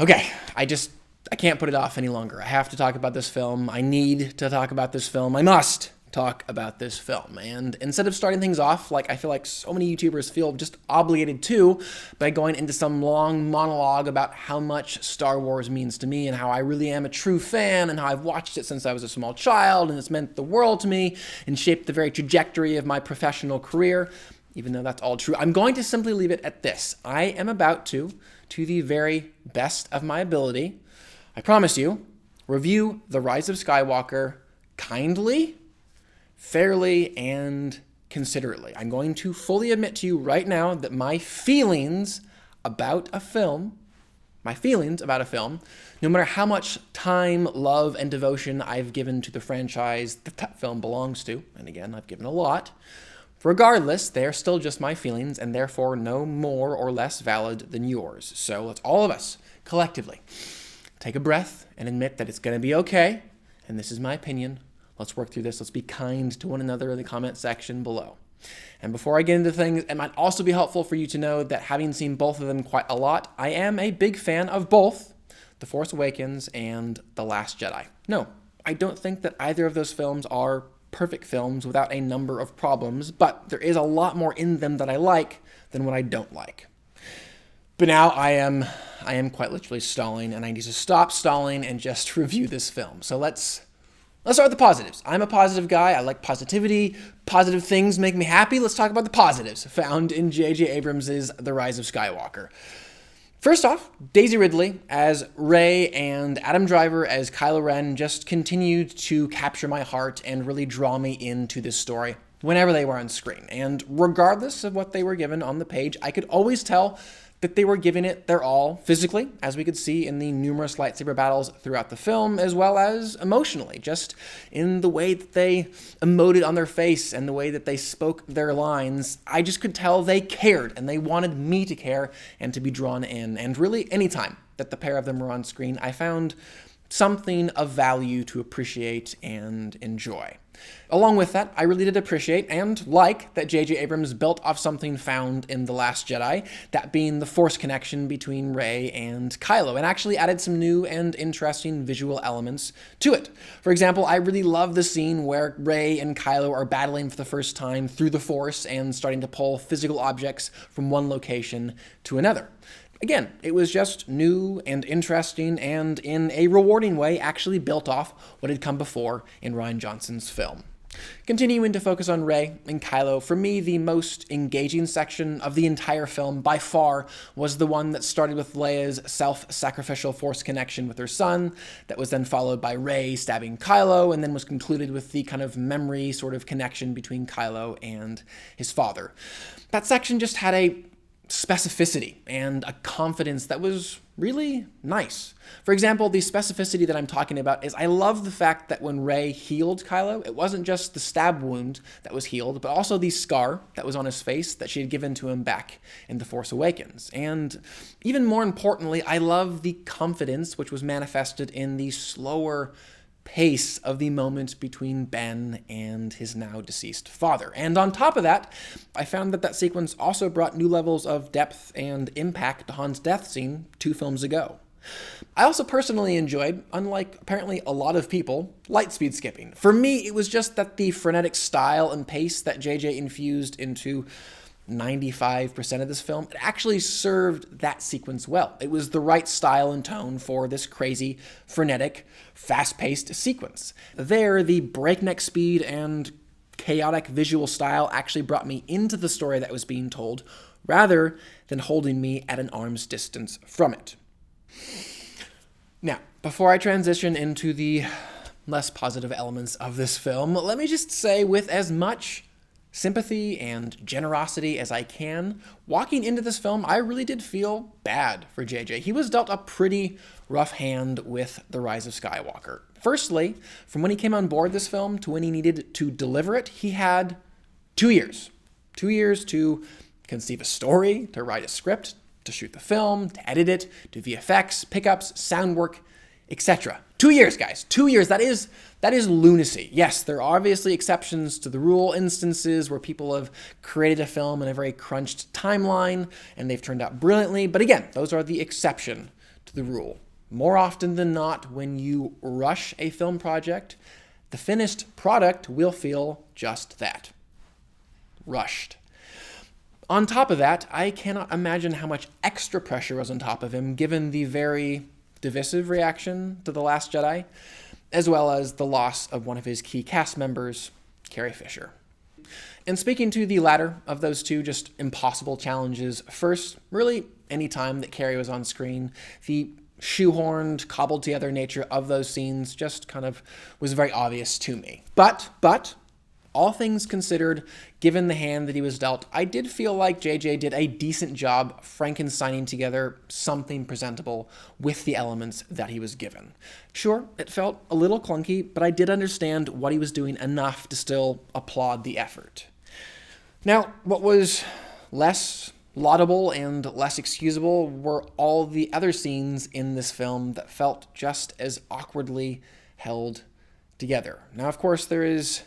Okay, I can't put it off any longer. I have to talk about this film. I need to talk about this film. I must talk about this film. And instead of starting things off like I feel like so many YouTubers feel just obligated to, by going into some long monologue about how much Star Wars means to me and how I really am a true fan and how I've watched it since I was a small child and it's meant the world to me and shaped the very trajectory of my professional career, even though that's all true, I'm going to simply leave it at this. I am about to the very best of my ability, I promise you, review The Rise of Skywalker kindly, fairly, and considerately. I'm going to fully admit to you right now that my feelings about a film, no matter how much time, love, and devotion I've given to the franchise that film belongs to, and again, I've given a lot, regardless, they're still just my feelings and therefore no more or less valid than yours. So let's all of us, collectively, take a breath and admit that it's going to be okay, and this is my opinion. Let's work through this. Let's be kind to one another in the comment section below. And before I get into things, it might also be helpful for you to know that having seen both of them quite a lot, I am a big fan of both The Force Awakens and The Last Jedi. No, I don't think that either of those films are perfect films without a number of problems, but there is a lot more in them that I like than what I don't like. But now I am quite literally stalling, and I need to stop stalling and just review this film. So let's start with the positives. I'm a positive guy. I like positivity. Positive things make me happy. Let's talk about the positives found in J.J. Abrams' The Rise of Skywalker. First off, Daisy Ridley as Rey and Adam Driver as Kylo Ren just continued to capture my heart and really draw me into this story whenever they were on screen. And regardless of what they were given on the page, I could always tell that they were giving it their all physically, as we could see in the numerous lightsaber battles throughout the film, as well as emotionally, just in the way that they emoted on their face and the way that they spoke their lines. I just could tell they cared, and they wanted me to care and to be drawn in. And really, anytime that the pair of them were on screen, I found something of value to appreciate and enjoy. Along with that, I really did appreciate and like that J.J. Abrams built off something found in The Last Jedi, that being the Force connection between Rey and Kylo, and actually added some new and interesting visual elements to it. For example, I really love the scene where Rey and Kylo are battling for the first time through the Force and starting to pull physical objects from one location to another. Again, it was just new and interesting and, in a rewarding way, actually built off what had come before in Rian Johnson's film. Continuing to focus on Rey and Kylo, for me, the most engaging section of the entire film, by far, was the one that started with Leia's self-sacrificial Force connection with her son, that was then followed by Rey stabbing Kylo, and then was concluded with the kind of memory sort of connection between Kylo and his father. That section just had a specificity and a confidence that was really nice. For example, the specificity that I'm talking about is I love the fact that when Rey healed Kylo, it wasn't just the stab wound that was healed, but also the scar that was on his face that she had given to him back in The Force Awakens. And even more importantly, I love the confidence which was manifested in the slower pace of the moment between Ben and his now deceased father. And on top of that, I found that sequence also brought new levels of depth and impact to Han's death scene 2 films ago. I also personally enjoyed, unlike apparently a lot of people, lightspeed skipping. For me, it was just that the frenetic style and pace that JJ infused into 95% of this film, it actually served that sequence well. It was the right style and tone for this crazy, frenetic, fast-paced sequence. There, the breakneck speed and chaotic visual style actually brought me into the story that was being told, rather than holding me at an arm's distance from it. Now, before I transition into the less positive elements of this film, let me just say, with as much sympathy and generosity as I can, walking into this film, I really did feel bad for JJ. He was dealt a pretty rough hand with The Rise of Skywalker. Firstly, from when he came on board this film to when he needed to deliver it, he had 2 years. 2 years to conceive a story, to write a script, to shoot the film, to edit it, do VFX, pickups, sound work, etc. 2 years, guys. 2 years. That is lunacy. Yes, there are obviously exceptions to the rule, instances where people have created a film in a very crunched timeline and they've turned out brilliantly. But again, those are the exception to the rule. More often than not, when you rush a film project, the finished product will feel just that. Rushed. On top of that, I cannot imagine how much extra pressure was on top of him, given the very divisive reaction to The Last Jedi, as well as the loss of one of his key cast members, Carrie Fisher. And speaking to the latter of those two just impossible challenges, first, really any time that Carrie was on screen, the shoehorned, cobbled together nature of those scenes just kind of was very obvious to me. But, all things considered, given the hand that he was dealt, I did feel like JJ did a decent job Frankensteining together something presentable with the elements that he was given. Sure, it felt a little clunky, but I did understand what he was doing enough to still applaud the effort. Now, what was less laudable and less excusable were all the other scenes in this film that felt just as awkwardly held together. Now, of course, there is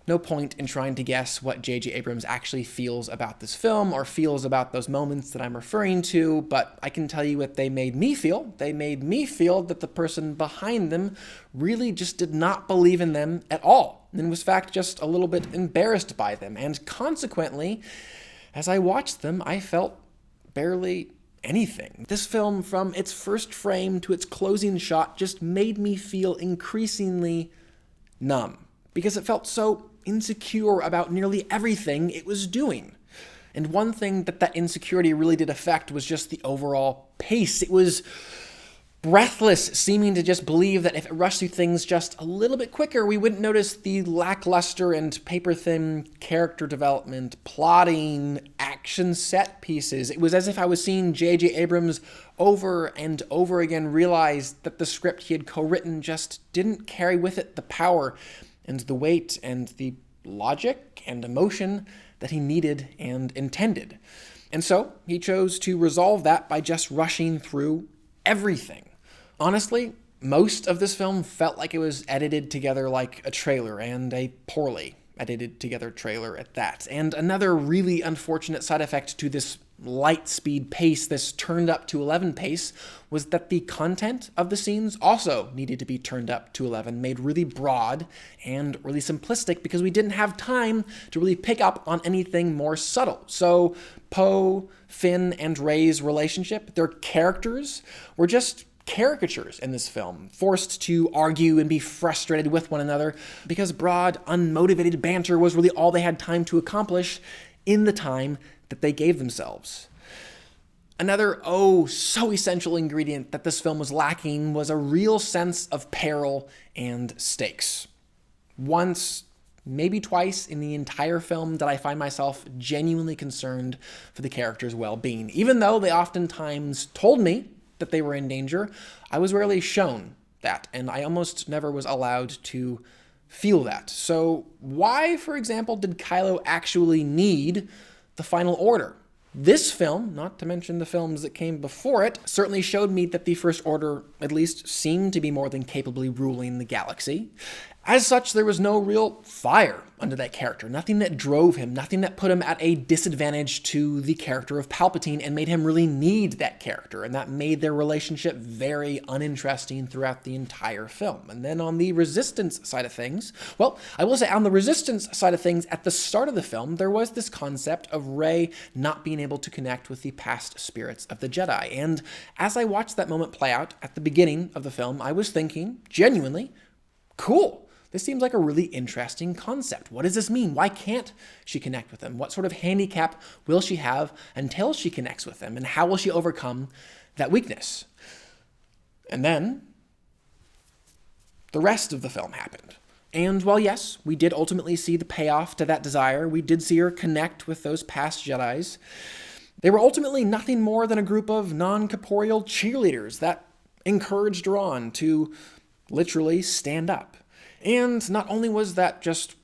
no point in trying to guess what J.J. Abrams actually feels about this film or feels about those moments that I'm referring to, but I can tell you what they made me feel. They made me feel that the person behind them really just did not believe in them at all, and was in fact just a little bit embarrassed by them. And consequently, as I watched them, I felt barely anything. This film, from its first frame to its closing shot, just made me feel increasingly numb, because it felt so insecure about nearly everything it was doing. And one thing that insecurity really did affect was just the overall pace. It was breathless, seeming to just believe that if it rushed through things just a little bit quicker, we wouldn't notice the lackluster and paper-thin character development, plotting, action set pieces. It was as if I was seeing J.J. Abrams over and over again realize that the script he had co-written just didn't carry with it the power and the weight and the logic and emotion that he needed and intended. And so he chose to resolve that by just rushing through everything. Honestly, most of this film felt like it was edited together like a trailer, and a poorly edited together trailer at that. And another really unfortunate side effect to this light speed pace, this turned up to 11 pace, was that the content of the scenes also needed to be turned up to 11, made really broad and really simplistic, because we didn't have time to really pick up on anything more subtle. So Poe, Finn, and Rey's relationship, their characters, were just caricatures in this film, forced to argue and be frustrated with one another because broad, unmotivated banter was really all they had time to accomplish in the time that they gave themselves. Another, so essential ingredient that this film was lacking was a real sense of peril and stakes. Once, maybe twice in the entire film did I find myself genuinely concerned for the characters' well-being. Even though they oftentimes told me that they were in danger, I was rarely shown that, and I almost never was allowed to feel that. So why, for example, did Kylo actually need the Final Order? This film, not to mention the films that came before it, certainly showed me that the First Order at least seemed to be more than capably ruling the galaxy. As such, there was no real fire under that character, nothing that drove him, nothing that put him at a disadvantage to the character of Palpatine and made him really need that character, and that made their relationship very uninteresting throughout the entire film. And then on the Resistance side of things, well, I will say on the Resistance side of things, at the start of the film, there was this concept of Rey not being able to connect with the past spirits of the Jedi. And as I watched that moment play out at the beginning of the film, I was thinking, genuinely, cool. This seems like a really interesting concept. What does this mean? Why can't she connect with them? What sort of handicap will she have until she connects with them? And how will she overcome that weakness? And then the rest of the film happened. And while yes, we did ultimately see the payoff to that desire, we did see her connect with those past Jedis, they were ultimately nothing more than a group of non-corporeal cheerleaders that encouraged her on to literally stand up. And not only was that just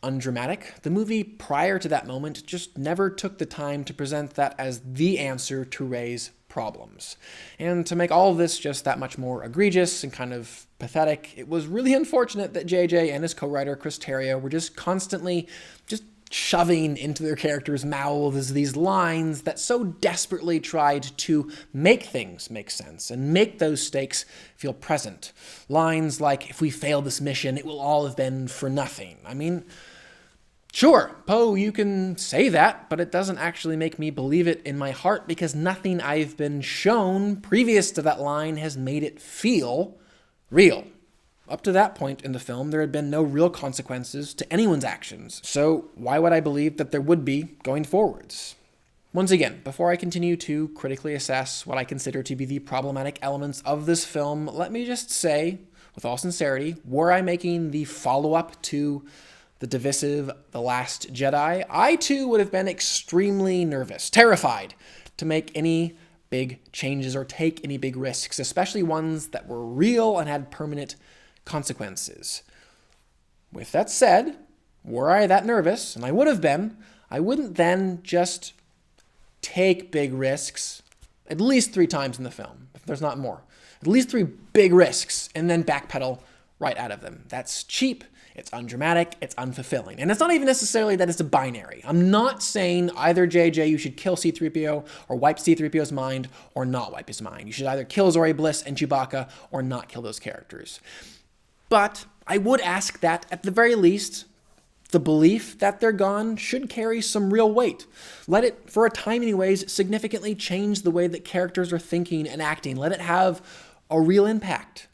undramatic, the movie prior to that moment just never took the time to present that as the answer to Rey's problems. And to make all of this just that much more egregious and kind of pathetic, it was really unfortunate that JJ and his co-writer Chris Terrio were just constantly just shoving into their characters' mouths these lines that so desperately tried to make things make sense and make those stakes feel present. Lines like, if we fail this mission, it will all have been for nothing. I mean, sure, Poe, you can say that, but it doesn't actually make me believe it in my heart because nothing I've been shown previous to that line has made it feel real. Up to that point in the film, there had been no real consequences to anyone's actions, so why would I believe that there would be going forwards? Once again, before I continue to critically assess what I consider to be the problematic elements of this film, let me just say, with all sincerity, were I making the follow-up to the divisive The Last Jedi, I too would have been extremely nervous, terrified to make any big changes or take any big risks, especially ones that were real and had permanent consequences. With that said, were I that nervous, and I would have been, I wouldn't then just take big risks at least 3 times in the film, if there's not more. At least 3 big risks, and then backpedal right out of them. That's cheap, it's undramatic, it's unfulfilling. And it's not even necessarily that it's a binary. I'm not saying either JJ, you should kill C-3PO, or wipe C-3PO's mind, or not wipe his mind. You should either kill Zori Bliss and Chewbacca, or not kill those characters. But I would ask that, at the very least, the belief that they're gone should carry some real weight. Let it, for a time anyways, significantly change the way that characters are thinking and acting. Let it have a real impact.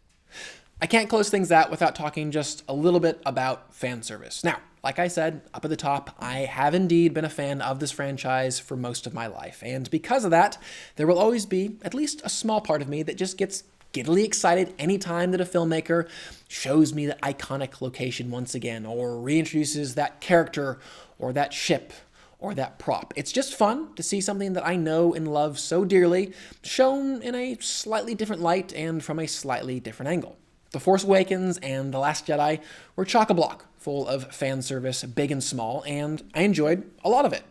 I can't close things out without talking just a little bit about fan service. Now, like I said, up at the top, I have indeed been a fan of this franchise for most of my life. And because of that, there will always be at least a small part of me that just gets giddily excited anytime that a filmmaker shows me that iconic location once again, or reintroduces that character, or that ship, or that prop. It's just fun to see something that I know and love so dearly shown in a slightly different light and from a slightly different angle. The Force Awakens and The Last Jedi were chock-a-block full of fan service, big and small, and I enjoyed a lot of it.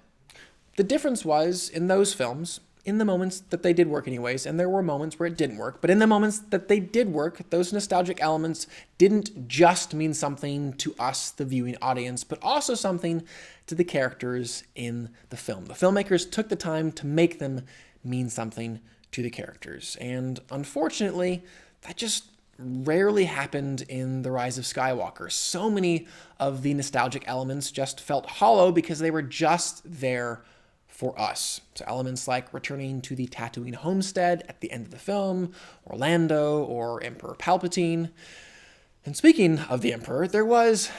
The difference was, in those films, in the moments that they did work anyways, and there were moments where it didn't work, but in the moments that they did work, those nostalgic elements didn't just mean something to us, the viewing audience, but also something to the characters in the film. The filmmakers took the time to make them mean something to the characters, and unfortunately, that just rarely happened in The Rise of Skywalker. So many of the nostalgic elements just felt hollow because they were just there for us. So elements like returning to the Tatooine homestead at the end of the film, or Lando, or Emperor Palpatine. And speaking of the Emperor, there was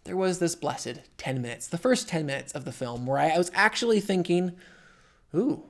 this blessed 10 minutes, the first 10 minutes of the film, where I was actually thinking, ooh,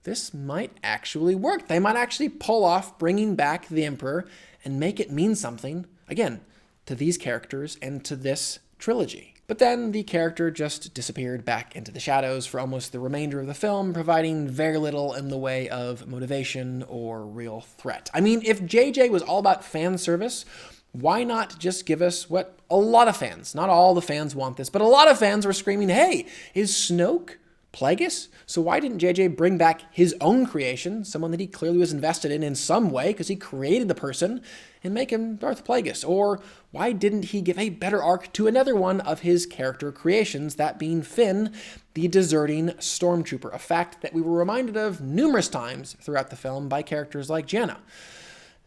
this might actually work. They might actually pull off bringing back the Emperor and make it mean something, again, to these characters and to this trilogy. But then the character just disappeared back into the shadows for almost the remainder of the film, providing very little in the way of motivation or real threat. I mean, if JJ was all about fan service, why not just give us what a lot of fans, not all the fans want this, but a lot of fans were screaming, hey, is Snoke Plagueis? So why didn't JJ bring back his own creation, someone that he clearly was invested in some way because he created the person, and make him Darth Plagueis? Or why didn't he give a better arc to another one of his character creations, that being Finn, the deserting stormtrooper, a fact that we were reminded of numerous times throughout the film by characters like Janna?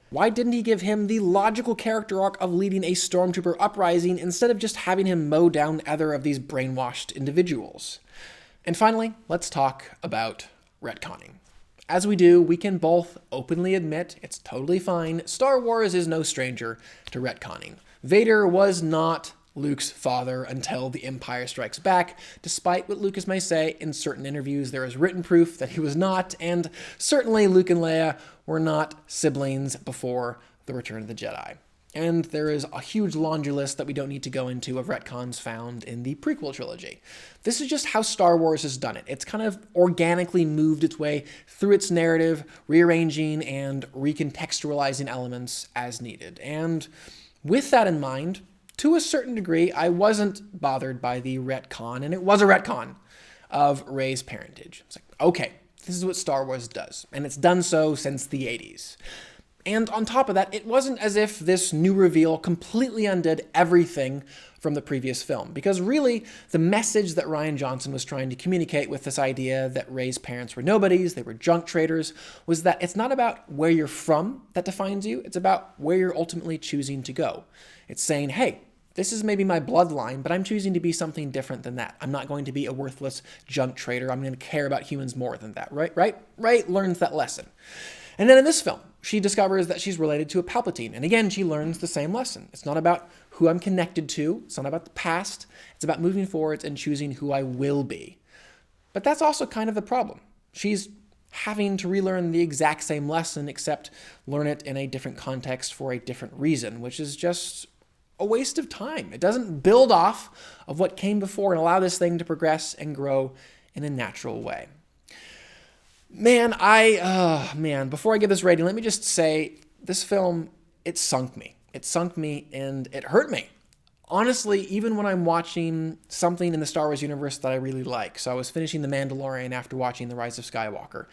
Why didn't he give him the logical character arc of leading a stormtrooper uprising instead of just having him mow down other of these brainwashed individuals? And finally, let's talk about retconning. As we do, we can both openly admit it's totally fine. Star Wars is no stranger to retconning. Vader was not Luke's father until The Empire Strikes Back, despite what Lucas may say in certain interviews. There is written proof that he was not, and certainly Luke and Leia were not siblings before The Return of the Jedi. And there is a huge laundry list that we don't need to go into of retcons found in the prequel trilogy. This is just how Star Wars has done it. It's kind of organically moved its way through its narrative, rearranging and recontextualizing elements as needed. And with that in mind, to a certain degree, I wasn't bothered by the retcon, and it was a retcon, of Rey's parentage. It's like, okay, this is what Star Wars does, and it's done so since the 80s. And on top of that, it wasn't as if this new reveal completely undid everything from the previous film. Because really, the message that Rian Johnson was trying to communicate with this idea that Rey's parents were nobodies, they were junk traders, was that it's not about where you're from that defines you, it's about where you're ultimately choosing to go. It's saying, hey, this is maybe my bloodline, but I'm choosing to be something different than that. I'm not going to be a worthless junk trader. I'm going to care about humans more than that, right? Rey learns that lesson. And then in this film, she discovers that she's related to a Palpatine. And again, she learns the same lesson. It's not about who I'm connected to. It's not about the past. It's about moving forwards and choosing who I will be. But that's also kind of the problem. She's having to relearn the exact same lesson, except learn it in a different context for a different reason, which is just a waste of time. It doesn't build off of what came before and allow this thing to progress and grow in a natural way. Man, before I give this rating, let me just say, this film, it sunk me. It sunk me and it hurt me. Honestly, even when I'm watching something in the Star Wars universe that I really like. So I was finishing The Mandalorian after watching The Rise of Skywalker.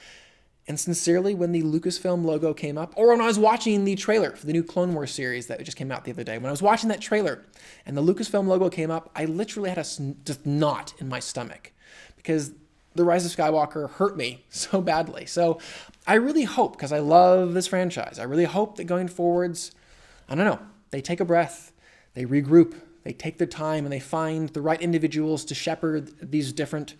And sincerely, when the Lucasfilm logo came up, or when I was watching the trailer for the new Clone Wars series that just came out the other day, when I was watching that trailer and the Lucasfilm logo came up, I literally had a just knot in my stomach because The Rise of Skywalker hurt me so badly. So I really hope, because I love this franchise, I really hope that going forwards, I don't know, they take a breath, they regroup, they take their time, and they find the right individuals to shepherd these different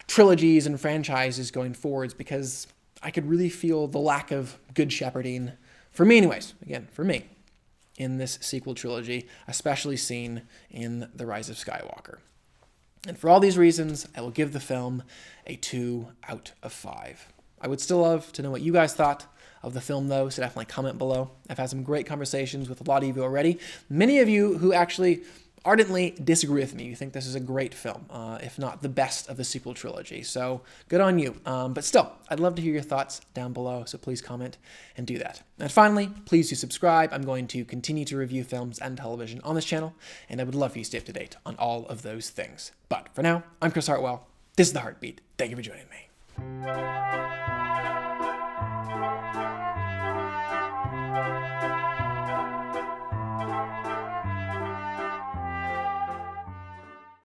trilogies and franchises going forwards, because I could really feel the lack of good shepherding, for me anyways, again, for me, in this sequel trilogy, especially seen in The Rise of Skywalker. And for all these reasons, I will give the film a 2 out of 5. I would still love to know what you guys thought of the film, though, so definitely comment below. I've had some great conversations with a lot of you already. Many of you who actually ardently disagree with me. You think this is a great film, if not the best of the sequel trilogy. So good on you. But still, I'd love to hear your thoughts down below, so please comment and do that. And finally, please do subscribe. I'm going to continue to review films and television on this channel, and I would love for you to stay up to date on all of those things. But for now, I'm Chris Hartwell. This is The Heartbeat. Thank you for joining me.